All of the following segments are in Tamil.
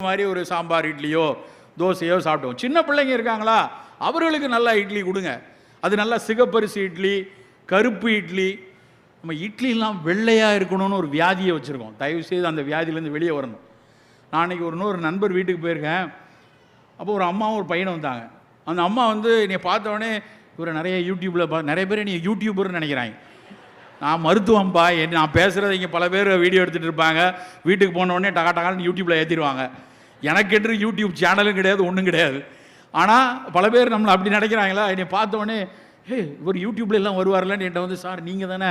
மாதிரி ஒரு சாம்பார் இட்லியோ தோசையோ சாப்பிட்டோம். சின்ன பிள்ளைங்க இருக்காங்களா, அவர்களுக்கு நல்லா இட்லி கொடுங்க. அது நல்லா சிகப்பரிசி இட்லி, கருப்பு இட்லி. நம்ம இட்லிலாம் வெள்ளையாக இருக்கணும்னு ஒரு வியாதியை வச்சுருக்கோம். தயவுசெய்து அந்த வியாதியிலேருந்து வெளியே வரணும். நான் அன்றைக்கி இன்னொரு நண்பர் வீட்டுக்கு போயிருக்கேன். அப்போ ஒரு அம்மாவும் ஒரு பையனும் வந்தாங்க. அந்த அம்மா வந்து என்னை பார்த்தோடனே, இவரை நிறைய யூடியூப்பில் நிறைய பேர் நீங்கள் யூடியூபர்னு நினைக்கிறாங்க. நான் மருத்துவம்பா, நான் பேசுகிறத இங்கே பல பேர் வீடியோ எடுத்துகிட்டு இருப்பாங்க. வீட்டுக்கு போனோடனே டகா டகான்னு யூடியூப்பில் ஏற்றிடுவாங்க. எனக்கு கேட்டு யூடியூப் சேனலும் கிடையாது, ஒன்றும் கிடையாது. ஆனால் பல பேர் நம்மளை அப்படி நினைக்கிறாங்களா. என்னை பார்த்தோடனே, இவர் யூடியூப்ல எல்லாம் வருவார்லன்னு என்கிட்ட வந்து, சார் நீங்கள் தானே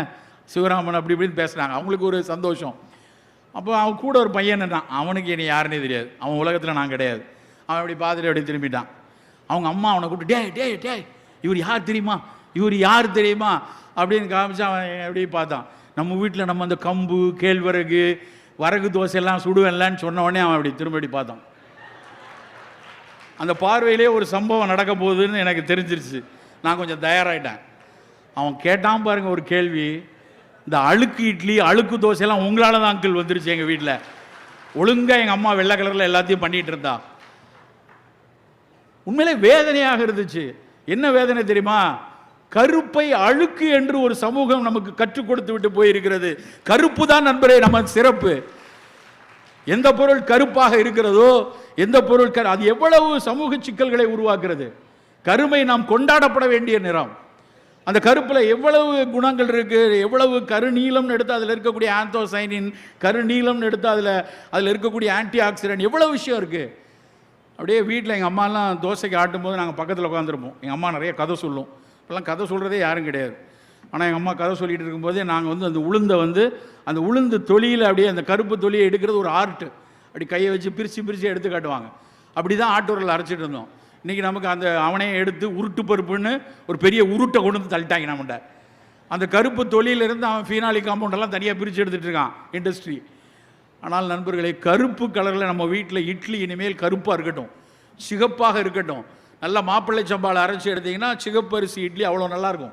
சிவராமன் அப்படி இப்படின்னு பேசுகிறாங்க. அவங்களுக்கு ஒரு சந்தோஷம். அப்போ அவன் கூட ஒரு பையன் இருந்தான். அவனுக்கு என்னை யாருன்னே தெரியாது. அவன் உலகத்தில் நான் கிடையாது. அவன் அப்படி பார்த்துட்டு அப்படி திரும்பிட்டான். அவங்க அம்மா அவனை கூப்பிட்டு, டே இவர் யார் தெரியுமா, இவர் யார் தெரியுமா அப்படின்னு காமிச்சு அவன் எப்படி பார்த்தான். நம்ம வீட்டில் நம்ம அந்த கம்பு, கேழ்வரகு, வரகு தோசையெல்லாம் சுடுவேன்லான்னு சொன்ன உடனே அவன் அப்படி திரும்பி பார்த்தான். அந்த பார்வையிலே ஒரு சம்பவம் நடக்க போகுதுன்னு எனக்கு தெரிஞ்சிருச்சு. நான் கொஞ்சம் தயாராகிட்டேன். அவன் கேட்டான் பாருங்க ஒரு கேள்வி, இந்த அழுக்கு இட்லி, அழுக்கு தோசையெல்லாம் உங்களால் தான் அங்கிள் வந்துருச்சு எங்கள் வீட்டில். ஒழுங்காக எங்கள் அம்மா வெள்ளை கலரில் எல்லாத்தையும் பண்ணிகிட்டு இருந்தா. உண்மையிலே வேதனையாக இருந்துச்சு. என்ன வேதனை தெரியுமா? கருப்பை அழுக்கு என்று ஒரு சமூகம் நமக்கு கற்றுக் கொடுத்து விட்டு போயிருக்கிறது. கருப்பு தான் நண்பரே நம்ம சிறப்பு. எந்த பொருள் கருப்பாக இருக்கிறதோ, எந்த பொருள் அது எவ்வளவு சமூக சிக்கல்களை உருவாக்குறது. கருமை நாம் கொண்டாடப்பட வேண்டிய நிறம். அந்த கருப்புல எவ்வளவு குணங்கள் இருக்கு, எவ்வளவு கருநீலம்னு எடுத்து அதில் இருக்கக்கூடிய ஆந்தோசைனின், கருநீலம்னு எடுத்து அதில் இருக்கக்கூடிய ஆன்டி ஆக்சிடென்ட், எவ்வளவு விஷயம் இருக்கு. அப்படியே வீட்டில் எங்கள் அம்மாலாம் தோசைக்கு ஆட்டும் போது நாங்கள் பக்கத்தில் உட்காந்துருப்போம். எங்கள் அம்மா நிறைய கதை சொல்லும். இப்போலாம் கதை சொல்கிறதே யாரும் கிடையாது. ஆனால் எங்கள் அம்மா கதை சொல்லிகிட்டு இருக்கும்போதே நாங்கள் வந்து அந்த உளுந்தை அந்த உளுந்து தொலியில் அப்படியே அந்த கருப்பு தொலியை எடுக்கிறது ஒரு ஆர்ட்டு. அப்படி கையை வச்சு பிரித்து எடுத்து காட்டுவாங்க. அப்படி தான் ஆட்டூரில் அரைச்சிட்டு இருந்தோம். இன்றைக்கி நமக்கு அந்த அவனையை எடுத்து உருட்டு பருப்புன்னு ஒரு பெரிய உருட்டை கொண்டு வந்து தள்ளிட்டாங்க நம்மகிட்ட. அந்த கருப்பு தொலியிலிருந்து அவன் ஃபீனாலி காம்பவுண்டெல்லாம் தனியாக பிரித்து எடுத்துகிட்டு இருக்கான் இண்டஸ்ட்ரி. ஆனால் நண்பர்களே, கருப்பு கலரில் நம்ம வீட்டில் இட்லி இனிமேல் கருப்பாக இருக்கட்டும், சிகப்பாக இருக்கட்டும். நல்லா மாப்பிள்ளை சம்பாவில் அரைச்சி எடுத்திங்கன்னா சிகப்பரிசி இட்லி அவ்வளோ நல்லாயிருக்கும்.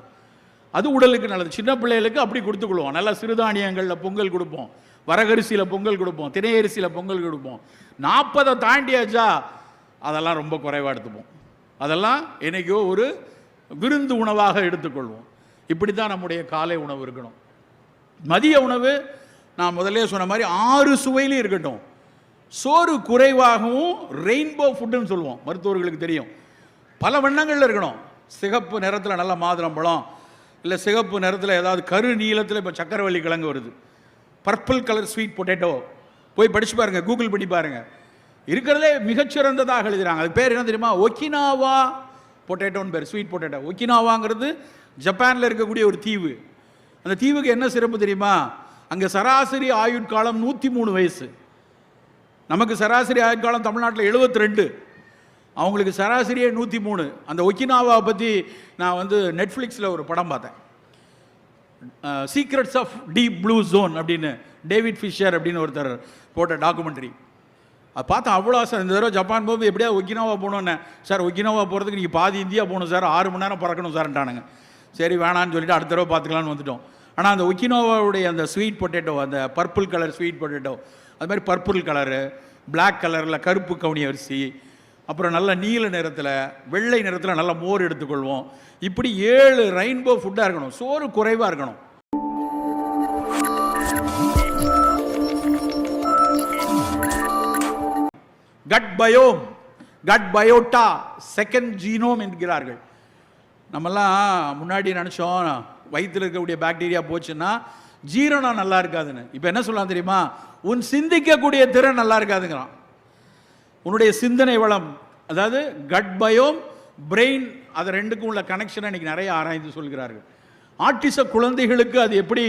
அது உடலுக்கு நல்லது. சின்ன பிள்ளைகளுக்கு அப்படி கொடுத்துக்குள்வோம். நல்லா சிறுதானியங்களில் பொங்கல் கொடுப்போம், வரகரிசியில் பொங்கல் கொடுப்போம், திணையரிசியில் பொங்கல் கொடுப்போம். 40 தாண்டியாச்சா அதெல்லாம் ரொம்ப குறைவாக எடுத்துப்போம். அதெல்லாம் என்றைக்கோ ஒரு விருந்து உணவாக எடுத்துக்கொள்வோம். இப்படி தான் நம்முடைய காலை உணவு இருக்கணும். மதிய உணவு நான் முதல்ல சொன்ன மாதிரி 6 சுவையிலும் இருக்கட்டும். சோறு குறைவாகவும் ரெயின்போ ஃபுட்டுன்னு சொல்லுவோம், மருத்துவர்களுக்கு தெரியும். பல வண்ணங்களில் இருக்கணும். சிகப்பு நிறத்தில் நல்ல மாதுளம்பழம், இல்லை சிகப்பு நிறத்தில் ஏதாவது கரு நீளத்தில் இப்போ சக்கரவள்ளி கிழங்கு வருது, பர்பிள் கலர் ஸ்வீட் பொட்டேட்டோ. போய் படிச்சு பாருங்க, கூகுள் பண்ணி பாருங்க. இருக்கிறதே மிகச்சிறந்ததாக எழுதுறாங்க. அது பேர் என்ன தெரியுமா? ஒக்கினாவா பொட்டேட்டோன்னு பேர், ஸ்வீட் பொட்டேட்டோ. ஒக்கினாவாங்கிறது ஜப்பானில் இருக்கக்கூடிய ஒரு தீவு. அந்த தீவுக்கு என்ன சிறப்பு தெரியுமா? அங்கே சராசரி ஆயுட்காலம் 103 வயசு. நமக்கு சராசரி ஆயுட்காலம் தமிழ்நாட்டில் 72, அவங்களுக்கு சராசரியே 103. அந்த ஒக்கினாவா பற்றி நான் வந்து நெட்ஃப்ளிக்ஸில் ஒரு படம் பார்த்தேன், secrets of deep blue zone அப்படின்னு, டேவிட் ஃபிஷர் அப்படின்னு ஒருத்தர் போட்ட டாக்குமெண்ட்ரி. அது பார்த்தா அவ்வளோ ஆசை. இந்த தடவை ஜப்பான் போகும்போது எப்படியா ஒக்கினாவா போகணுன்னு. சார் ஒக்கினாவா போகிறதுக்கு நீங்கள் பாதி இந்தியா போகணும் சார், 6 மணி நேரம் பறக்கணும் சார்ன்ட்டானுங்க. சரி வேணான்னு சொல்லிட்டு அடுத்த தடவை பார்த்துக்கலான்னு வந்துட்டோம். ஆனால் அந்த ஒக்கினாவாவுடைய அந்த ஸ்வீட் பொட்டேட்டோ, அந்த பர்பிள் கலர் ஸ்வீட் பொட்டேட்டோ, அது மாதிரி பர்பிள் கலரு, பிளாக் கலரில் கருப்பு கவுனி அரிசி, அப்புறம் நல்ல நீல நிறத்தில், வெள்ளை நிறத்தில் நல்ல மோர் எடுத்துக்கொள்வோம். இப்படி 7 ரெயின்போ ஃபுட்டாக இருக்கணும். சோறு குறைவாக இருக்கணும். Cut biome, cut biota, second genome என்கிறார்கள். நம்மெல்லாம் முன்னாடி நினச்சோம் வயிற்றில் இருக்கக்கூடிய பாக்டீரியா போச்சுன்னா ஜீரணம் நல்லா இருக்காதுன்னு. இப்போ என்ன சொல்லலாம் தெரியுமா? உன் சிந்திக்கக்கூடிய திறன் நல்லா இருக்காதுங்கிறான். உன்னுடைய சிந்தனை வளம், அதாவது கட் பயோம், பிரெயின், அது ரெண்டுக்கும் உள்ள கனெக்ஷனை இன்னைக்கு நிறைய ஆராய்ந்து சொல்கிறார்கள். ஆட்டிச குழந்தைகளுக்கு அது எப்படி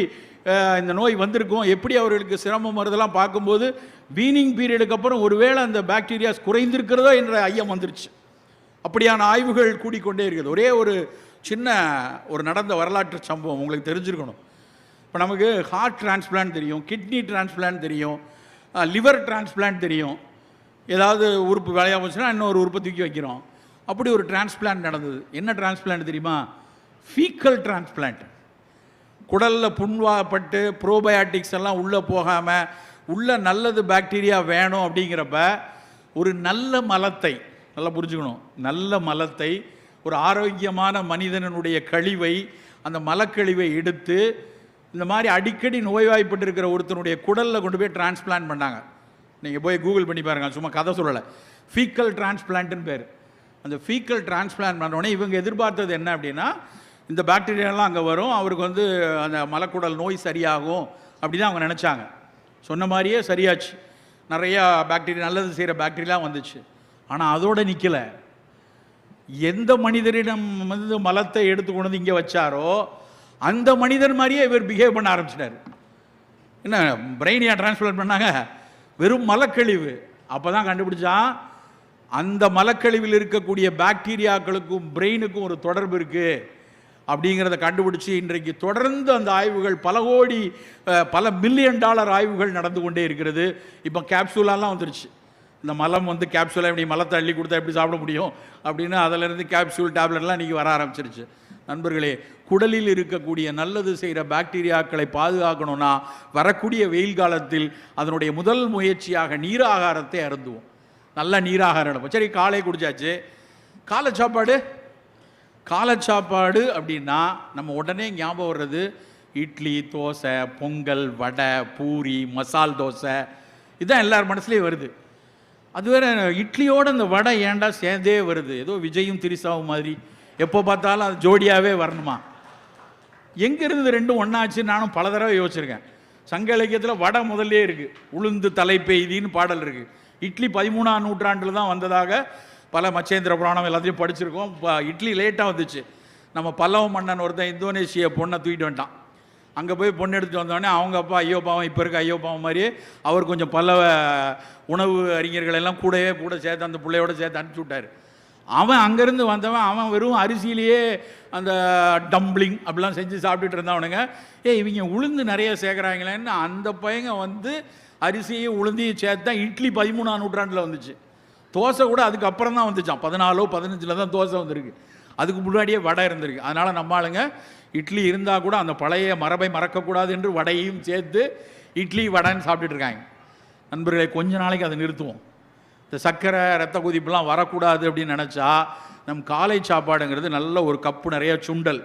இந்த நோய் வந்திருக்கும், எப்படி அவர்களுக்கு சிரமம் வருதெல்லாம் பார்க்கும்போது வீனிங் பீரியடுக்கு அப்புறம் ஒருவேளை அந்த பாக்டீரியாஸ் குறைந்திருக்கிறதோ என்ற ஐயம் வந்துருச்சு. அப்படியான ஆய்வுகள் கூடிக்கொண்டே இருக்குது. ஒரே ஒரு சின்ன நடந்த வரலாற்று சம்பவம் உங்களுக்கு தெரிஞ்சிருக்கணும். இப்போ நமக்கு ஹார்ட் டிரான்ஸ்பிளான்ட் தெரியும், கிட்னி டிரான்ஸ்பிளான்ட் தெரியும், லிவர் டிரான்ஸ்பிளான்ட் தெரியும். ஏதாவது உறுப்பு வேலையாக போச்சுன்னா இன்னொரு உறுப்பை தூக்கி வைக்கிறோம். அப்படி ஒரு டிரான்ஸ்பிளான்ட் நடந்தது. என்ன டிரான்ஸ்பிளான்ட் தெரியுமா? Faecal transplant. குடலில் புண்வாப்பட்டு ப்ரோபயாட்டிக்ஸ் எல்லாம் உள்ளே போகாமல் உள்ள நல்லது பாக்டீரியா வேணும் அப்படிங்கிறப்ப ஒரு நல்ல மலத்தை, நல்லா புரிஞ்சுக்கணும், நல்ல மலத்தை, ஒரு ஆரோக்கியமான மனிதனுடைய கழிவை, அந்த மலக்கழிவை எடுத்து இந்த மாதிரி அடிக்கடி நோய்வாய்ப்பட்டு இருக்கிற ஒருத்தனுடைய குடலில் கொண்டு போய் டிரான்ஸ்பிளான்ட் பண்ணாங்க. நீங்கள் போய் கூகுள் பண்ணி பாருங்கள், சும்மா கதை சொல்லலை. ஃபீக்கல் டிரான்ஸ்பிளான்ட்னு பேர். அந்த ஃபீக்கல் டிரான்ஸ்பிளான்ட் பண்ணோடனே இவங்க எதிர்பார்த்தது என்ன அப்படின்னா, இந்த பாக்டீரியாலாம் அங்கே வரும், அவருக்கு வந்து அந்த மலக்குடல் நோய் சரியாகும் அப்படி தான் அவங்க நினச்சாங்க. சொன்ன மாதிரியே சரியாச்சு. நிறையா பாக்டீரியா, நல்லது செய்கிற பாக்டீரியாலாம் வந்துச்சு. ஆனால் அதோடு நிற்கலை. எந்த மனிதரிடம் வந்து மலத்தை எடுத்து கொண்டு வந்து இங்கே வச்சாரோ அந்த மனிதர் மாதிரியே இவர் பிஹேவ் பண்ண ஆரம்பிச்சிட்டார். என்ன பிரெயினியா டிரான்ஸ்பிளான்ட் பண்ணாங்க? வெறும் மலக்கழிவு. அப்போ தான் கண்டுபிடிச்சான், அந்த மலக்கழிவில் இருக்கக்கூடிய பாக்டீரியாக்களுக்கும் பிரெயினுக்கும் ஒரு தொடர்பு இருக்குது அப்படிங்கிறத கண்டுபிடிச்சி இன்றைக்கு தொடர்ந்து அந்த ஆய்வுகள் பல மில்லியன் டாலர் ஆய்வுகள் நடந்து கொண்டே இருக்கிறது. இப்போ கேப்சூலாலாம் வந்துருச்சு. இந்த மலம் வந்து கேப்சூலாக இப்படி மலத்தை அள்ளி கொடுத்தா எப்படி சாப்பிட முடியும் அப்படின்னு அதிலிருந்து கேப்சூல் டேப்லெட்லாம் இன்றைக்கி வர ஆரம்பிச்சிருச்சு. நண்பர்களே, குடலில் இருக்கக்கூடிய நல்லது செய்கிற பாக்டீரியாக்களை பாதுகாக்கணும்னா வரக்கூடிய வெயில் காலத்தில் அதனுடைய முதல் முயற்சியாக நீராகாரத்தை அருந்துவோம். நல்ல நீராகாரம் எடுப்போம். சரி, காலை குடிச்சாச்சு. காலை சாப்பாடு அப்படின்னா நம்ம உடனே ஞாபகம் வர்றது இட்லி, தோசை, பொங்கல், வடை, பூரி, மசால் தோசை, இதுதான் எல்லார் மனசுலேயும் வருது. அது வேறு, இட்லியோடு அந்த வடை ஏண்டா சேர்ந்தே வருது? ஏதோ விஜயும் திரிசாவும் மாதிரி எப்போ பார்த்தாலும் அது ஜோடியாகவே வரணுமா? எங்கேருந்து ரெண்டும் ஒன்றாச்சு? நானும் பல தடவை யோசிச்சிருக்கேன். சங்க இலக்கியத்தில் வடை முதல்லே இருக்குது. உளுந்து தலை பெய்தின்னு பாடல் இருக்குது. இட்லி 13ஆம் நூற்றாண்டில் தான் வந்ததாக பல மச்சேந்திர புராணம் எல்லாத்தையும் படிச்சிருக்கோம். இப்போ இட்லி லேட்டாக வந்துச்சு. நம்ம பல்லவ மன்னன் ஒருத்தன் இந்தோனேஷியா பொண்ணை தூக்கிட்டு வந்துட்டான். அங்கே போய் பொண்ணு எடுத்துகிட்டு வந்தோடனே அவங்க அப்பா ஐயோ பாவம், இப்போ இருக்க ஐயோ பாவம் மாதிரியே அவர் கொஞ்சம் பல்லவ உணவு அறிஞர்களெல்லாம் கூட சேர்த்து அந்த பிள்ளையோட சேர்த்து அனுப்பிச்சி விட்டார். அவன் அங்கேருந்து வந்தவன், அவன் வெறும் அரிசியிலேயே அந்த டம்ப்ளிங் அப்படிலாம் செஞ்சு சாப்பிட்டுட்டு இருந்தவனுங்க. இவங்க உளுந்து நிறைய சேர்க்குறாங்களேன்னு அந்த பையங்க வந்து அரிசியை உளுந்தையும் சேர்த்தா இட்லி 13ஆம் நூற்றாண்டில் வந்துச்சு. தோசை கூட அதுக்கு அப்புறம் தான் வந்துச்சான். 14 15 தான் தோசை வந்திருக்கு. அதுக்கு முன்னாடியே வடை இருந்திருக்கு. அதனால் நம்ம ஆளுங்க இட்லி இருந்தால் கூட அந்த பழைய மரபை மறக்கக்கூடாது என்று வடையையும் சேர்த்து இட்லி வடைன்னு சாப்பிட்டுட்டு இருக்காங்க. நண்பர்களை, கொஞ்ச நாளைக்கு அதை நிறுத்துவோம். இந்த சர்க்கரை, ரத்த கொதிப்புலாம் வரக்கூடாது அப்படின்னு நினச்சா நம் காலை சாப்பாடுங்கிறது நல்ல ஒரு கப்பு நிறைய சுண்டல்,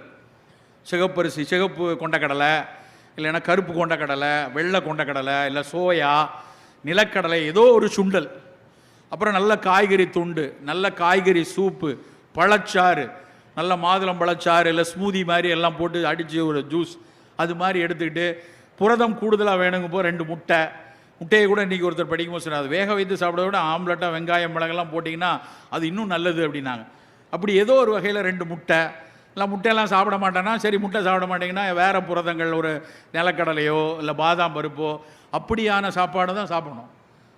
சிகப்பரிசி, சிகப்பு கொண்டக்கடலை, இல்லைன்னா கருப்பு கொண்டக்கடலை, வெள்ளை கொண்டக்கடலை, இல்லை சோயா, நிலக்கடலை, ஏதோ ஒரு சுண்டல், அப்புறம் நல்ல காய்கறி துண்டு, நல்ல காய்கறி சூப்பு, பழச்சாறு, நல்ல மாதுளம் பழச்சாறு இல்லை ஸ்மூதி மாதிரி எல்லாம் போட்டு அடித்து ஒரு ஜூஸ் அது மாதிரி எடுத்துக்கிட்டு, புரதம் கூடுதலாக வேணுங்கப்போ 2 முட்டையை கூட இன்றைக்கி ஒருத்தர் படிக்கும்போது சொன்னார், அது வேக வைத்து சாப்பிட விட ஆம்லெட்டாக வெங்காயம் மிளகெல்லாம் போட்டிங்கன்னா அது இன்னும் நல்லது அப்படின்னாங்க. அப்படி ஏதோ ஒரு வகையில் 2 முட்டை, இல்லை முட்டையெல்லாம் சாப்பிட மாட்டேன்னா சரி, முட்டை சாப்பிட மாட்டேங்கன்னா வேறு புரதங்கள், ஒரு நிலக்கடலையோ இல்லை பாதாம் பருப்போ அப்படியான சாப்பாடு தான் சாப்பிடணும்.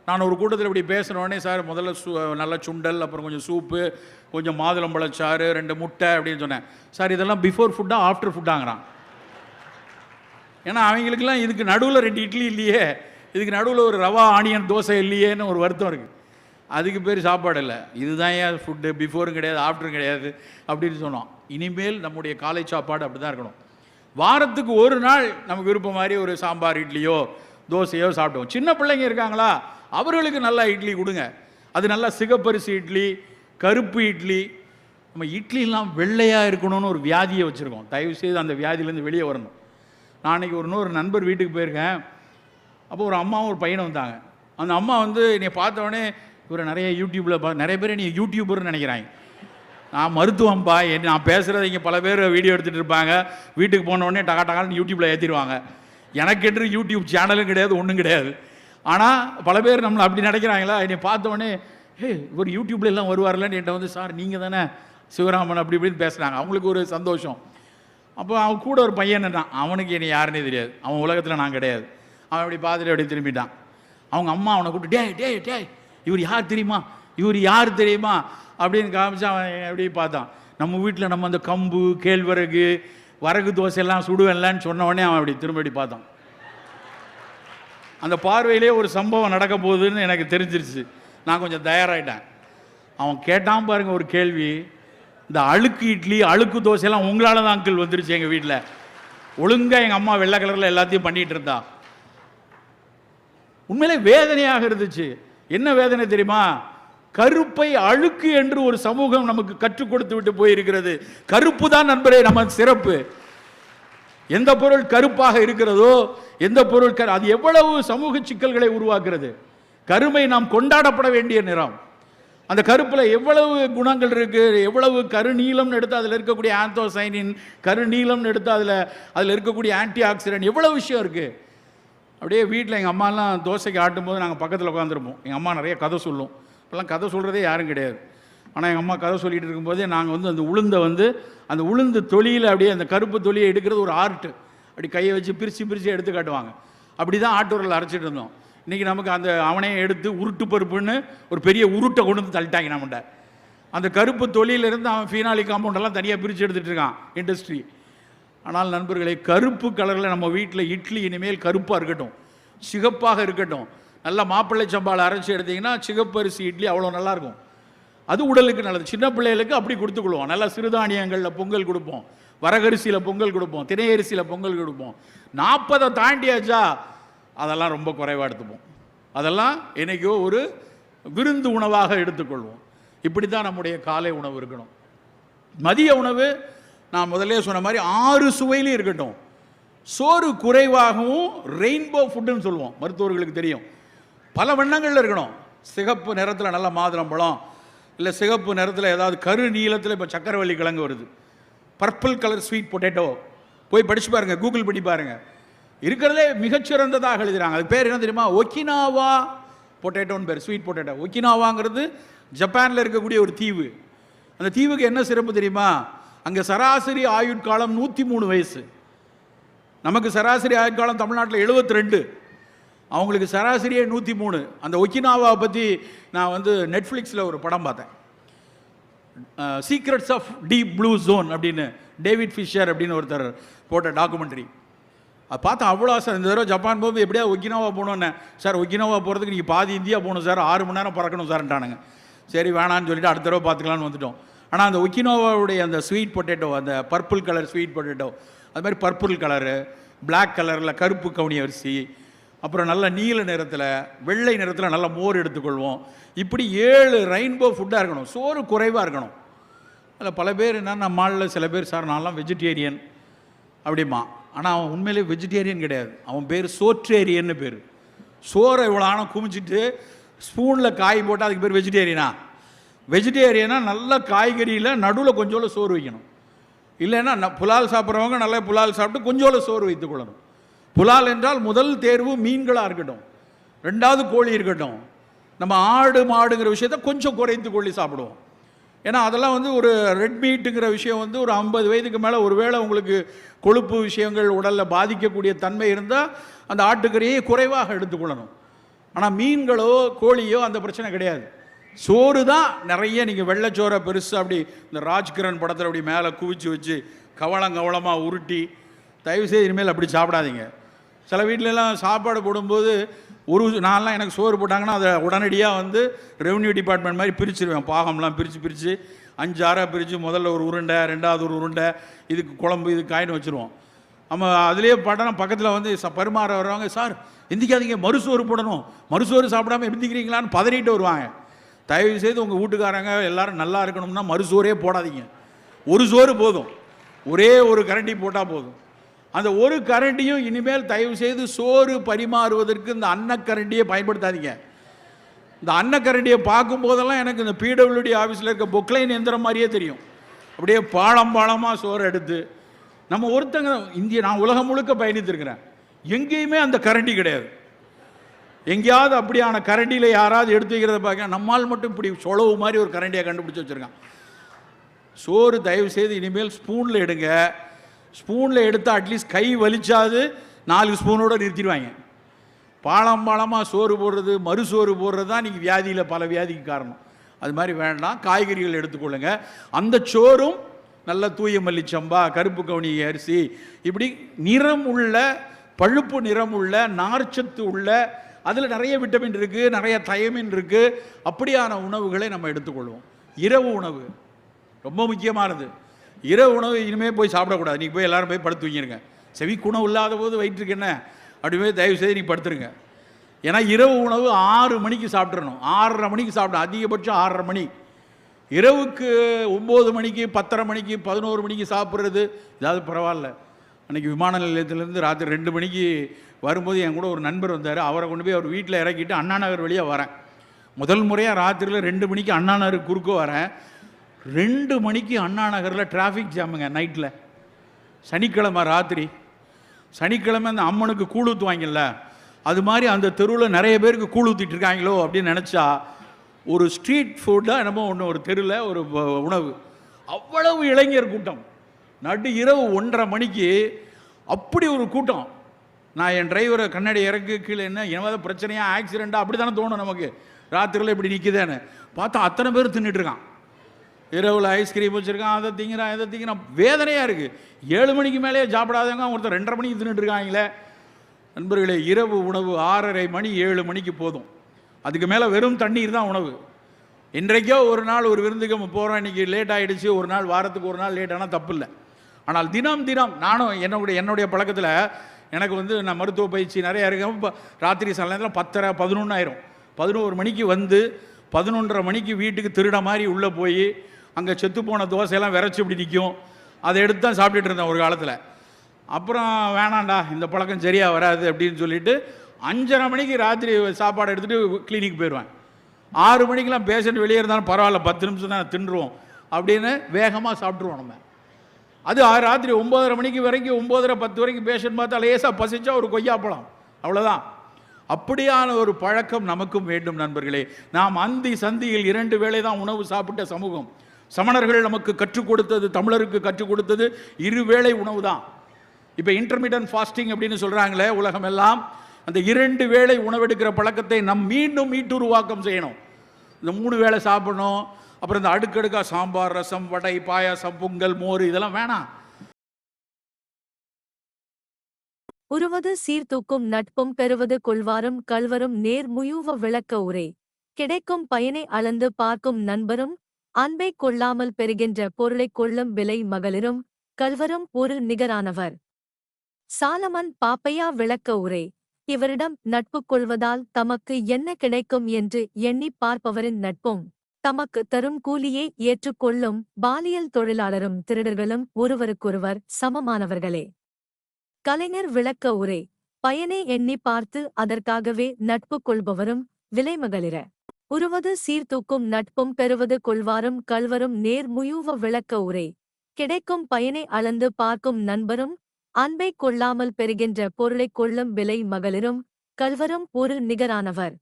நான் ஒரு கூட்டத்தில் இப்படி பேசுகிறோடனே, சார் முதல்ல நல்ல சுண்டல், அப்புறம் கொஞ்சம் சூப்பு, கொஞ்சம் மாதுளம்பழச்சாறு, 2 முட்டை அப்படின்னு சொன்னேன். சார் இதெல்லாம் பிஃபோர் ஃபுட்டா ஆஃப்டர் ஃபுட்டாங்கிறான். ஏன்னா அவங்களுக்குலாம் இதுக்கு நடுவில் 2 இட்லி இல்லையே, இதுக்கு நடுவில் ஒரு ரவா ஆனியன் தோசை இல்லையேன்னு ஒரு வருத்தம் இருக்குது. அதுக்கு பேர் சாப்பாடு இல்லை. இதுதான் ஏன் ஃபுட்டு, பிஃபோரும் கிடையாது ஆஃப்டரும் கிடையாது அப்படின்னு சொன்னோம். இனிமேல் நம்முடைய காலை சாப்பாடு அப்படி தான் இருக்கணும். வாரத்துக்கு ஒரு நாள் நமக்கு விருப்பம் மாதிரி ஒரு சாம்பார், இட்லியோ தோசையோ சாப்பிடுவோம். சின்ன பிள்ளைங்க இருக்காங்களா, அவர்களுக்கு நல்லா இட்லி கொடுங்க. அது நல்லா சிகப்பரிசி இட்லி, கருப்பு இட்லி. நம்ம இட்லிலாம் வெள்ளையாக இருக்கணும்னு ஒரு வியாதியை வச்சுருக்கோம். தயவுசெய்து அந்த வியாதியிலேருந்து வெளியே வரணும். நான் அன்றைக்கி இன்னொரு நண்பர் வீட்டுக்கு போயிருக்கேன். அப்போ ஒரு அம்மாவும் ஒரு பையனும் வந்தாங்க. அந்த அம்மா வந்து என்னை பார்த்தோடனே, இவர் நிறைய யூடியூப்பில் நிறைய பேர் நீ யூடியூபர்னு நினைக்கிறாங்க. நான் மருத்துவம்பா, நான் பேசுகிறத இங்கே பல பேர் வீடியோ எடுத்துகிட்டு இருப்பாங்க. வீட்டுக்கு போனோடனே டகான்னு யூடியூப்பில் ஏற்றிடுவாங்க. எனக்கென்று யூடியூப் சேனலும் கிடையாது, ஒன்றும் கிடையாது. ஆனால் பல பேர் நம்மளை அப்படி நினைக்கிறாங்களா. என்னை பார்த்தோடனே, இவர் யூடியூப்ல எல்லாம் வருவார்லன்னு என்கிட்ட வந்து, சார் நீங்கள் தானே சிவராமன் அப்படி இப்படின்னு பேசுகிறாங்க. அவங்களுக்கு ஒரு சந்தோஷம். அப்போ அவன் கூட ஒரு பையன் தான், அவனுக்கு என்னை யாருன்னே தெரியாது, அவன் உலகத்தில் நான் கிடையாது. அவன் அப்படி பார்த்துட்டு அப்படி திரும்பிட்டான். அவங்க அம்மா அவனை கூப்பிட்டு, டே இவர் யார் தெரியுமா அப்படின்னு காமிச்சு அவன் எப்படி பார்த்தான். நம்ம வீட்டில் நம்ம அந்த கம்பு, கேழ்வரகு, வரகு தோசையெல்லாம் சுடுவேன்லான்னு சொன்ன உடனே அவன் அப்படி திரும்பி பார்த்தான். அந்த பார்வையிலே ஒரு சம்பவம் நடக்க போகுதுன்னு எனக்கு தெரிஞ்சிருச்சு. நான் கொஞ்சம் தயாராகிட்டேன். அவன் கேட்டான் பாருங்க ஒரு கேள்வி, இந்த அழுக்கு இட்லி, அழுக்கு தோசையெல்லாம் உங்களால் தான் அங்கிள் வந்துருச்சு எங்கள் வீட்டில். ஒழுங்காக எங்கள் அம்மா வெள்ளை கலரில் எல்லாத்தையும் பண்ணிகிட்டு இருந்தா. உண்மையிலே வேதனையாக இருந்துச்சு. என்ன வேதனை தெரியுமா? கருப்பை அழுக்கு என்று ஒரு சமூகம் நமக்கு கற்றுக் கொடுத்து விட்டு போயிருக்கிறது. கருப்பு தான் நண்பரே நம்ம சிறப்பு. எந்த பொருள் கருப்பாக இருக்கிறதோ, எந்த பொருள் அது எவ்வளவு சமூக சிக்கல்களை உருவாக்குறது. கருமை நாம் கொண்டாடப்பட வேண்டிய நிறம். அந்த கருப்பில் எவ்வளவு குணங்கள் இருக்கு, எவ்வளவு கருநீலம்னு எடுத்து அதில் இருக்கக்கூடிய ஆந்தோசைனின், கருநீலம்னு எடுத்து அதில் இருக்கக்கூடிய ஆன்டி ஆக்சிடென்ட், எவ்வளவு விஷயம் இருக்கு. அப்படியே வீட்டில் எங்கள் அம்மாலாம் தோசைக்கு ஆட்டும் போது நாங்கள் பக்கத்தில் உட்காந்துருப்போம். எங்கள் அம்மா நிறைய கதை சொல்லும். இப்போல்லாம் கதை சொல்கிறதே யாரும் கிடையாது. ஆனால் எங்கள் அம்மா கதை சொல்லிட்டு இருக்கும்போதே நாங்கள் வந்து அந்த உளுந்து தொலியில் அப்படியே அந்த கருப்பு தொலியை எடுக்கிறது ஒரு ஆர்ட்டு. அப்படி கையை வச்சு பிரித்து எடுத்து காட்டுவாங்க. அப்படி தான் ஆட்டூரில் அரைச்சிட்டு இருந்தோம். இன்றைக்கி நமக்கு அந்த அவனையை எடுத்து உருட்டு பருப்புன்னு ஒரு பெரிய உருட்டை கொண்டு வந்து தள்ளிட்டாங்க நம்மகிட்ட. அந்த கருப்பு தொழிலிருந்து அவன் ஃபீனாலி காம்பவுண்டெல்லாம் தனியாக பிரித்து எடுத்துகிட்டு இருக்கான் இண்டஸ்ட்ரி. ஆனால் நண்பர்களே, கருப்பு கலரில் நம்ம வீட்டில் இட்லி இனிமேல் கருப்பாக இருக்கட்டும், சிகப்பாக இருக்கட்டும். நல்லா மாப்பிள்ளை சம்பாவில் அரைச்சி எடுத்திங்கன்னா சிகப்பரிசி இட்லி அவ்வளோ நல்லாயிருக்கும். அது உடலுக்கு நல்லது. சின்ன பிள்ளைகளுக்கு அப்படி கொடுத்துக்கொள்வோம். நல்லா சிறுதானியங்களில் பொங்கல் கொடுப்போம், வரகரிசியில் பொங்கல் கொடுப்போம், திணையரிசியில் பொங்கல் கொடுப்போம். 40 தாண்டியாச்சா அதெல்லாம் ரொம்ப குறைவாக எடுத்துப்போம். அதெல்லாம் என்னைக்கோ ஒரு விருந்து உணவாக எடுத்துக்கொள்வோம். இப்படி தான் நம்முடைய காலை உணவு இருக்கணும். மதிய உணவு நான் முதல்ல சொன்ன மாதிரி 6 சுவையிலும் இருக்கட்டும். சோறு குறைவாகவும் ரெயின்போ ஃபுட்டுன்னு சொல்லுவோம், மருத்துவர்களுக்கு தெரியும். பல வண்ணங்களில் இருக்கணும். சிகப்பு நிறத்தில் நல்ல மாதுளம்பழம், இல்லை சிகப்பு நிறத்தில் ஏதாவது கரு நீளத்தில் இப்போ சக்கரவள்ளி கிழங்கு வருது, பர்பிள் கலர் ஸ்வீட் பொட்டேட்டோ. போய் படிச்சு பாருங்கள், கூகுள் பண்ணி பாருங்கள். இருக்கிறதே மிகச்சிறந்ததாக எழுதுகிறாங்க. அது பேர் என்ன தெரியுமா? ஒக்கினாவா பொட்டேட்டோன்னு பேர், ஸ்வீட் பொட்டேட்டோ. ஒக்கினாவாங்கிறது ஜப்பானில் இருக்கக்கூடிய ஒரு தீவு. அந்த தீவுக்கு என்ன சிறப்பு தெரியுமா? அங்கே சராசரி ஆயுட்காலம் 103 வயசு. நமக்கு சராசரி ஆயுட்காலம் தமிழ்நாட்டில் 72, அவங்களுக்கு சராசரியே 103. அந்த ஒக்கினாவாவை பற்றி நான் வந்து நெட்ஃப்ளிக்ஸில் ஒரு படம் பார்த்தேன், secrets of deep blue zone அப்படின்னு, டேவிட் ஃபிஷர் அப்படின்னு ஒருத்தர் போட்ட டாக்குமெண்ட்ரி. அதை பார்த்தா அவ்வளோ சார். இந்த தடவை ஜப்பான் போகும்போது எப்படியா ஒக்கினாவா போகணுன்னு. சார் ஒக்கினாவா போகிறதுக்கு நீங்கள் பாதி இந்தியா போகணும் சார், 6 மணி நேரம் பறக்கணும் சார்ன்ட்டானுங்க. சரி வேணான்னு சொல்லிட்டு அடுத்த தடவை பார்த்துக்கலான்னு வந்துட்டோம். ஆனால் அந்த ஒக்கினாவாவுடைய அந்த ஸ்வீட் பொட்டேட்டோ, அந்த பர்பிள் கலர் ஸ்வீட் பொட்டேட்டோ, அது மாதிரி பர்பிள் கலரு, பிளாக் கலரில் கருப்பு கவுனி அரிசி, அப்புறம் நல்ல நீல நிறத்தில், வெள்ளை நிறத்தில் நல்ல மோர் எடுத்துக்கொள்வோம். இப்படி 7 ரெயின்போ ஃபுட்டாக இருக்கணும். சோறு குறைவாக இருக்கணும். அதில் பல பேர் என்னென்ன மாலில் சில பேர் சார் நான்லாம் வெஜிடேரியன் அப்படிமா. ஆனால் அவன் உண்மையிலே வெஜிடேரியன் கிடையாது. அவன் பேர் சோற்றேரியன்னு பேர். சோறை இவ்வளோ ஆனால் குமிச்சிட்டு ஸ்பூனில் காய் போட்டால் அதுக்கு பேர் வெஜிடேரியனா? வெஜிடேரியனா நல்ல காய்கறியில் நடுவில் கொஞ்சோல சோறு வைக்கணும். இல்லைன்னா புலால் சாப்பிட்றவங்க நல்லா புலால் சாப்பிட்டு கொஞ்சோல சோறு வைத்துக்கொள்ளணும். புலால் என்றால் முதல் தேர்வு மீன்களாக இருக்கட்டும், 2வது கோழி இருக்கட்டும். நம்ம ஆடு மாடுங்கிற விஷயத்தை கொஞ்சம் குறைத்து கொள்ளி சாப்பிடுவோம். ஏன்னா அதெல்லாம் வந்து ஒரு ரெட் மீட்டுங்கிற விஷயம் வந்து ஒரு 50 வயதுக்கு மேலே ஒருவேளை உங்களுக்கு கொழுப்பு விஷயங்கள் உடலில் பாதிக்கக்கூடிய தன்மை இருந்தால் அந்த ஆட்டுக்கறியை குறைவாக எடுத்துக்கொள்ளணும். ஆனால் மீன்களோ கோழியோ அந்த பிரச்சனை கிடையாது. சோறு தான் நிறைய. நீங்கள் வெள்ளைச்சோரை பெருசு அப்படி இந்த ராஜ்கிரண் படத்தில் அப்படி மேலே குவிச்சு வச்சு கவலமாக உருட்டி, தயவுசெய்து இனிமேல் அப்படி சாப்பிடாதீங்க. சில வீட்டிலலாம் சாப்பாடு போடும்போது நான்லாம் எனக்கு சோறு போட்டாங்கன்னா அதை உடனடியாக வந்து ரெவன்யூ டிபார்ட்மெண்ட் மாதிரி பிரிச்சுருவேன். பாகம்லாம் பிரித்து 5-6 பிரித்து முதல்ல ஒரு உருண்டை, 2வது ஒரு உருண்டை, இதுக்கு குழம்பு, இதுக்கு காயின்னு வச்சுருவோம். நம்ம அதுலேயே பட்டணம் பக்கத்தில் வந்து பரிமாற வருவாங்க, சார் எந்திக்காதீங்க மறுசோறு போடணும், மறுசோறு சாப்பிடாமல் எந்திக்கிறீங்களான்னு பதறிட்டு வருவாங்க. தயவு செய்து உங்கள் வீட்டுக்காரங்க எல்லோரும் நல்லா இருக்கணும்னா மறுசோறே போடாதீங்க. ஒரு சோறு போதும், ஒரே ஒரு கரண்டி போட்டால் போதும். அந்த ஒரு கரண்டியும் இனிமேல் தயவு செய்து சோறு பரிமாறுவதற்கு இந்த அன்னக்கரண்டியை பயன்படுத்தாதீங்க. இந்த அன்னக்கரண்டியை பார்க்கும் போதெல்லாம் எனக்கு இந்த பிடபிள்யூடி ஆஃபீஸில் இருக்க பொக்லைன் எந்திரம் மாதிரியே தெரியும். அப்படியே பாளமாக சோறு எடுத்து நம்ம ஒருத்தங்க நான் உலகம் முழுக்க பயணித்திருக்கிறேன், எங்கேயுமே அந்த கரண்டி கிடையாது. எங்கேயாவது அப்படியான கரண்டியில் யாராவது எடுத்து வைக்கிறத பார்க்க, நம்மால் மட்டும் இப்படி சொலவு மாதிரி ஒரு கரண்டியை கண்டுபிடிச்சி வச்சுருக்கான். சோறு தயவு செய்து இனிமேல் ஸ்பூனில் எடுங்க. ஸ்பூனில் எடுத்தால் அட்லீஸ்ட் கை வலிச்சாது 4 ஸ்பூனோடு நிறுத்திடுவாங்க. பாளமாக சோறு போடுறது, மறுசோறு போடுறது தான் நீங்கள் வியாதியில் பல வியாதிக்கு காரணம். அது மாதிரி வேண்டாம். காய்கறிகள் எடுத்துக்கொள்ளுங்க. அந்த சோறும் நல்ல தூய மல்லிச்சம்பா, கருப்பு கவுனி அரிசி, இப்படி நிறம் உள்ள, பழுப்பு நிறம் உள்ள, நார்ச்சத்து உள்ள, அதில் நிறைய விட்டமின் இருக்குது, நிறைய தயமின் இருக்குது. அப்படியான உணவுகளை நம்ம எடுத்துக்கொள்வோம். இரவு உணவு ரொம்ப முக்கியமானது. இரவு உணவு இனிமேல் போய் சாப்பிடக்கூடாது. நீங்கள் போய் எல்லோரும் போய் படுத்து தூங்கிடுங்க. செவிக்கு உணவு இல்லாத போது வயிற்றுக்கு என்ன அப்படி போய் தயவு செய்து நீங்கள் படுத்துருங்க. ஏன்னா இரவு உணவு 6 மணிக்கு சாப்பிட்றணும், 6:30 மணிக்கு சாப்பிடணும், அதிகபட்சம் 6:30 மணி. இரவுக்கு 9 மணிக்கு 10:30 மணிக்கு 11 மணிக்கு சாப்பிட்றது ஏதாவது பரவாயில்ல. அன்றைக்கி விமான நிலையத்திலேருந்து ராத்திரி 2 மணிக்கு வரும்போது என் கூட ஒரு நண்பர் வந்தார். அவரை கொண்டு போய் அவர் வீட்டில் இறக்கிட்டு அண்ணா நகர் வழியாக வரேன். முதல் முறையாக ராத்திரியில் 2 மணிக்கு அண்ணா நகர் குறுக்க வரேன். 2 மணிக்கு அண்ணா நகரில் டிராஃபிக் ஜாமுங்க நைட்டில். சனிக்கிழமை ராத்திரி, சனிக்கிழமை அந்த அம்மனுக்கு கூழ் ஊற்றுவாங்கல்ல, அது மாதிரி அந்த தெருவில் நிறைய பேருக்கு கூழ் ஊற்றிட்டு இருக்காங்களோ அப்படின்னு நினச்சா, ஒரு ஸ்ட்ரீட் ஃபுட்டாக என்னமோ ஒன்று, ஒரு தெருவில் ஒரு உணவு, அவ்வளவு இளைஞர் கூட்டம். நடு இரவு 1:30 மணிக்கு அப்படி ஒரு கூட்டம். நான் என் டிரைவரை கண்ணாடி இறக்கு கீழே என்ன ஏதாவது பிரச்சனையாக ஆக்சிடெண்ட்டாக அப்படி தானே தோணும் நமக்கு, ராத்திரியில் இப்படி நிற்குதேன்னு பார்த்தா அத்தனை பேர் தின்னுட்டு இருக்கான். இரவில் ஐஸ்கிரீம் வச்சுருக்கான், அதை திங்கிறான் இதை திங்கிறான், வேதனையாக இருக்குது. 7 மணிக்கு மேலேயே சாப்பிடாதவங்க ஒருத்தர் 2:30 மணிக்கு தின்னுட்டு இருக்காங்களே. நண்பர்களே, இரவு உணவு 6:30 மணி 7 மணிக்கு போதும். அதுக்கு மேலே வெறும் தண்ணீர் தான் உணவு. இன்றைக்கோ ஒரு நாள் ஒரு விருந்துக்கு நம்ம போகிறோம், இன்றைக்கி லேட் ஆகிடுச்சு, ஒரு நாள் வாரத்துக்கு ஒரு நாள் லேட் ஆனால் தப்பு இல்லை. ஆனால் தினம் தினம் நானும் என்னுடைய பழக்கத்தில் எனக்கு நான் மருத்துவ பயிற்சி நிறையா இருக்கேன். இப்போ ராத்திரி சில நேரத்தில் 10:30 11 ஆயிரும். 11 மணிக்கு 11:30 மணிக்கு வீட்டுக்கு திருட மாதிரி உள்ளே போய் அங்கே செத்துப்போன தோசையெல்லாம் விரைச்சி இப்படி நிற்கும், அதை எடுத்து தான் சாப்பிட்டுட்டு இருந்தேன் ஒரு காலத்தில். அப்புறம் வேணாண்டா இந்த பழக்கம் சரியாக வராது அப்படின்னு சொல்லிட்டு 5:30 மணிக்கு ராத்திரி சாப்பாடு எடுத்துகிட்டு கிளினிக் போயிடுவேன். 6 மணிக்கெலாம் பேஷண்ட் வெளியே இருந்தாலும் பரவாயில்ல, 10 நிமிஷம் தான் தின்றுவோம் அப்படின்னு வேகமாக சாப்பிட்ருவோம் நம்ம. அது ராத்திரி 9:30 மணிக்கு வரைக்கும் 9:30 10 வரைக்கும் பேஷண்ட் பார்த்தா லேசாக பசிச்சா ஒரு கொய்யாப்பழம், அவ்வளோதான். அப்படியான ஒரு பழக்கம் நமக்கும் வேண்டும் நண்பர்களே. நாம் அந்தி சந்தியில் 2 வேளை தான் உணவு சாப்பிட்ட சமூகம். சமணர்கள் நமக்கு கற்றுக் கொடுத்தது, தமிழருக்கு கற்றுக் கொடுத்தது 2 வேளை உணவு தான். இப்போ இன்டர்மீடியன்ட் ஃபாஸ்டிங் அப்படின்னு சொல்கிறாங்களே உலகம் எல்லாம், அந்த 2 வேளை உணவெடுக்கிற பழக்கத்தை நம் மீண்டும் மீட்டுருவாக்கம் செய்யணும். இந்த 3 வேளை சாப்பிடணும், அப்புறம் இந்த அடுக்கடுக்கா சாம்பார், ரசம், வடை, பாயாசம், பொங்கல், மோர் இதெல்லாம் வேணாம். உருவது சீர்தூக்கும் நட்பும் பெறுவது கொள்வாரும் கள்வரும் நேர் முயூவ விளக்க உரை. கிடைக்கும் பயனை அளந்து பார்க்கும் நண்பரும் அன்பை கொள்ளாமல் பெறுகின்ற பொருளைக் கொள்ளும் விலை மகளிரும் கள்வரும் ஒரு நிகரானவர். சாலமன் பாப்பையா விளக்க உரை. இவரிடம் நட்பு கொள்வதால் தமக்கு என்ன கிடைக்கும் என்று எண்ணி பார்ப்பவரின் நட்பும் தமக்கு தரும் கூலியை ஏற்றுக்கொள்ளும் பாலியல் தொழிலாளரும் திருடர்களும் ஒருவருக்கொருவர் சமமானவர்களே. கலைஞர் விளக்க உரை. பயனை எண்ணி பார்த்து அதற்காகவே நட்பு கொள்பவரும் விலைமகளிர. உருவது சீர்தூக்கும் நட்பும் பெறுவது கொள்வாரும் கள்வரும் நேர் முயூவ விளக்க உரை. கிடைக்கும் பயனை அளந்து பார்க்கும் நண்பரும் அன்பை கொள்ளாமல் பெறுகின்ற பொருளைக் கொள்ளும் விலை மகளிரும் கள்வரும் ஒரு நிகரானவர்.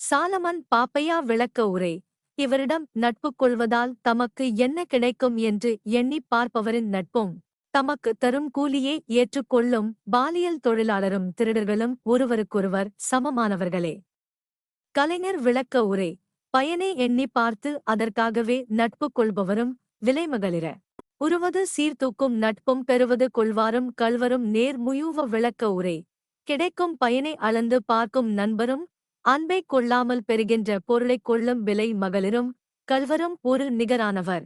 சாலமன் பாப்பையா விளக்க உரை. இவரிடம் நட்பு கொள்வதால் தமக்கு என்ன கிடைக்கும் என்று எண்ணி பார்ப்பவரின் நட்பும் தமக்கு தரும் கூலியை ஏற்றுக்கொள்ளும் பாலியல் தொழிலாளரும் திருடர்களும் ஒருவருக்கொருவர் சமமானவர்களே. கலைஞர் விளக்க உரை. பயனை எண்ணி பார்த்து அதற்காகவே நட்பு கொள்பவரும் விலைமகளிர. உருவது சீர்தூக்கும் நட்பும் பெறுவது கொள்வாரும் கள்வரும் நேர் முயூவ விளக்க உரை. கிடைக்கும் பயனை அளந்து பார்க்கும் நண்பரும் அன்பை கொள்ளாமல் பெறுகின்ற பொருளைக் கொள்ளும் விலை மகளிரும் கள்வரும் ஒரு நிகரானவர்.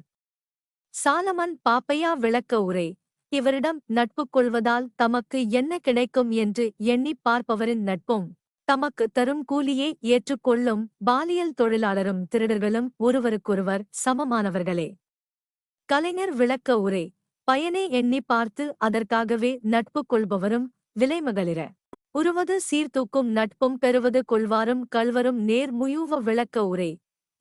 சாலமன் பாப்பையா விளக்க உரை. இவரிடம் நட்பு கொள்வதால் தமக்கு என்ன கிடைக்கும் என்று எண்ணி பார்ப்பவரின் நட்பும் தமக்கு தரும் கூலியை ஏற்றுக்கொள்ளும் பாலியல் தொழிலாளரும் திருடர்களும் ஒருவருக்கொருவர் சமமானவர்களே. கலைஞர் விளக்க உரை. பயனை எண்ணி பார்த்து அதற்காகவே நட்பு கொள்பவரும் விலைமகளிர. உருவது சீர்தூக்கும் நட்பும் பெறுவது கொள்வாரும் கள்வரும் நேர் முயூவ விளக்க உரை.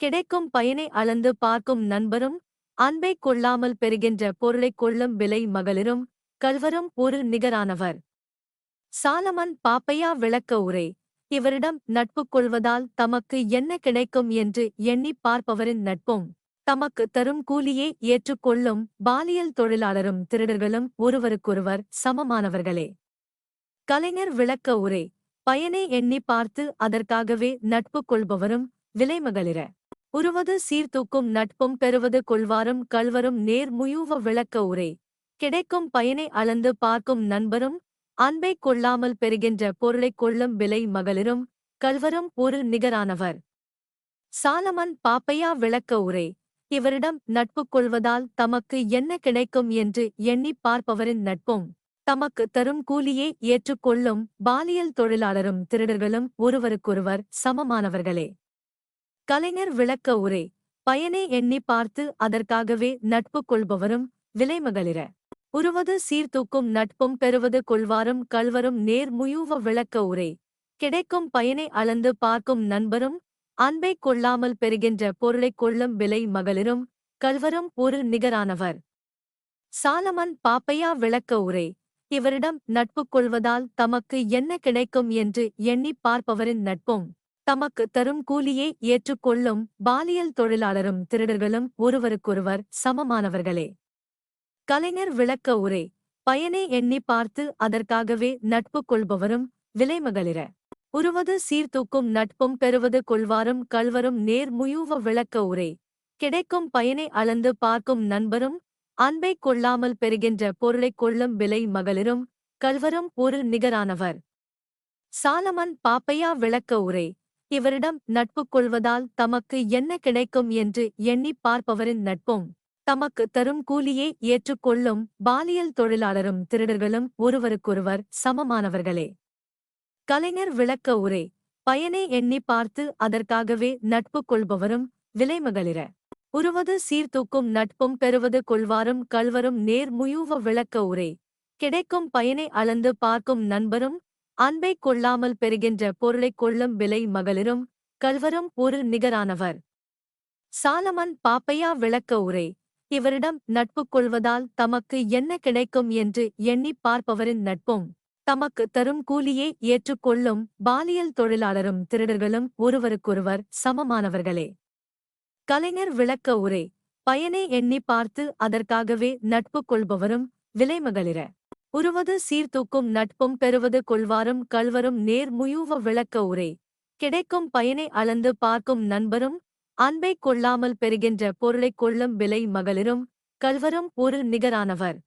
கிடைக்கும் பயனை அளந்து பார்க்கும் நண்பரும் அன்பை கொள்ளாமல் பெறுகின்ற பொருளைக் கொள்ளும் விலை மகளிரும் கள்வரும் ஒரு நிகரானவர். சாலமன் பாப்பையா விளக்க உரை. இவரிடம் நட்பு கொள்வதால் தமக்கு என்ன கிடைக்கும் என்று எண்ணி பார்ப்பவரின் நட்பும் தமக்கு தரும் கூலியை ஏற்றுக்கொள்ளும் பாலியல் தொழிலாளரும் திருடர்களும் ஒருவருக்கொருவர் சமமானவர்களே. கலைஞர் விளக்க உரை. பயனை எண்ணி பார்த்து அதற்காகவே நட்பு கொள்பவரும் விலைமகளிர. உருவது சீர்தூக்கும் நட்பும் பெறுவது கொள்வாரும் கள்வரும் நேர் முயூவ விளக்க உரை. கிடைக்கும் பயனை அளந்து பார்க்கும் நண்பரும் அன்பை கொள்ளாமல் பெறுகின்ற பொருளைக் கொள்ளும் விலை மகளிரும் கள்வரும் ஒரு நிகரானவர். சாலமன் பாப்பையா விளக்க உரை. இவரிடம் நட்பு கொள்வதால் தமக்கு என்ன கிடைக்கும் என்று எண்ணி பார்ப்பவரின் நட்பும் தமக்கு தரும் கூலியை ஏற்றுக்கொள்ளும் பாலியல் தொழிலாளரும் திருடர்களும் ஒருவருக்கொருவர் சமமானவர்களே. கலைஞர் விளக்க உரை. பயனை எண்ணி பார்த்து அதற்காகவே நட்பு கொள்பவரும் விலைமகளிர உருவது சீர்தூக்கும் நட்பும் பெறுவது கொள்வாரும் கள்வரும் நேர் முயூவ விளக்க உரை. கிடைக்கும் பயனை அளந்து பார்க்கும் நண்பரும் அன்பை கொள்ளாமல் பெறுகின்ற பொருளைக் கொள்ளும் விலை மகளிரும் கள்வரும் ஒரு நிகரானவர். சாலமன் பாப்பையா விளக்க உரை. இவரிடம் நட்பு கொள்வதால் தமக்கு என்ன கிடைக்கும் என்று எண்ணி பார்ப்பவரின் நட்பும் தமக்கு தரும் கூலியை ஏற்றுக்கொள்ளும் பாலியல் தொழிலாளரும் திருடர்களும் ஒருவருக்கொருவர் சமமானவர்களே. கலைஞர் விளக்க உரை. பயனை எண்ணி பார்த்து அதற்காகவே நட்பு கொள்பவரும் விலைமகளிர உருவது சீர்தூக்கும் நட்பும் பெறுவது கொள்வாரும் கள்வரும் நேர் முயூவ விளக்க உரை. கிடைக்கும் பயனை அளந்து பார்க்கும் நண்பரும் அன்பை கொள்ளாமல் பெறுகின்ற பொருளைக் கொள்ளும் விலை மகளிரும் கள்வரும் ஒரு நிகரானவர். சாலமன் பாப்பையா விளக்க உரை. இவரிடம் நட்பு கொள்வதால் தமக்கு என்ன கிடைக்கும் என்று எண்ணி பார்ப்பவரின் நட்பும் தமக்கு தரும் கூலியை ஏற்றுக்கொள்ளும் பாலியல் தொழிலாளரும் திருடர்களும் ஒருவருக்கொருவர் சமமானவர்களே. கலைஞர் விளக்க உரை. பயனை எண்ணி பார்த்து அதற்காகவே நட்பு கொள்பவரும் விலைமகளிர உருவது சீர்தூக்கும் நட்பும் பெறுவது கொள்வாரும் கள்வரும் நேர் முயூவ விளக்க உரை. கிடைக்கும் பயனை அளந்து பார்க்கும் நண்பரும் அன்பை கொள்ளாமல் பெறுகின்ற பொருளைக் கொள்ளும் விலை மகளிரும் கள்வரும் ஒரு நிகரானவர். சாலமன் பாப்பையா விளக்க உரை. இவரிடம் நட்பு கொள்வதால் தமக்கு என்ன கிடைக்கும் என்று எண்ணி பார்ப்பவரின் நட்பும் தமக்கு தரும் கூலியை ஏற்றுக்கொள்ளும் பாலியல் தொழிலாளரும் திருடர்களும் ஒருவருக்கொருவர் சமமானவர்களே. கலைஞர் விளக்க உரை. பயனை எண்ணி பார்த்து அதற்காகவே நட்பு கொள்பவரும் விலைமகளிர உருவது சீர்தூக்கும் நட்பும் பெறுவது கொள்வாரும் கள்வரும் நேர் முயூவ விளக்க உரை. கிடைக்கும் பயனை அளந்து பார்க்கும் நண்பரும் அன்பை கொள்ளாமல் பெறுகின்ற பொருளைக் கொள்ளும் விலை மகளிரும் கள்வரும் ஒரு நிகரானவர்.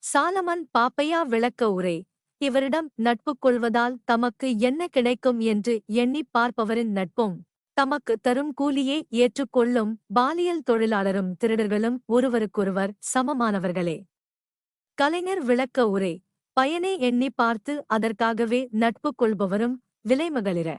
சாலமன் பாப்பையா விளக்க உரை. இவரிடம் நட்பு கொள்வதால் தமக்கு என்ன கிடைக்கும் என்று எண்ணி பார்ப்பவரின் நட்பும் தமக்கு தரும் கூலியை ஏற்றுக்கொள்ளும் பாலியல் தொழிலாளரும் திருடர்களும் ஒருவருக்கொருவர் சமமானவர்களே. கலைஞர் விளக்க உரை. பயனை எண்ணி பார்த்து அதற்காகவே நட்பு கொள்பவரும் விலைமகளிர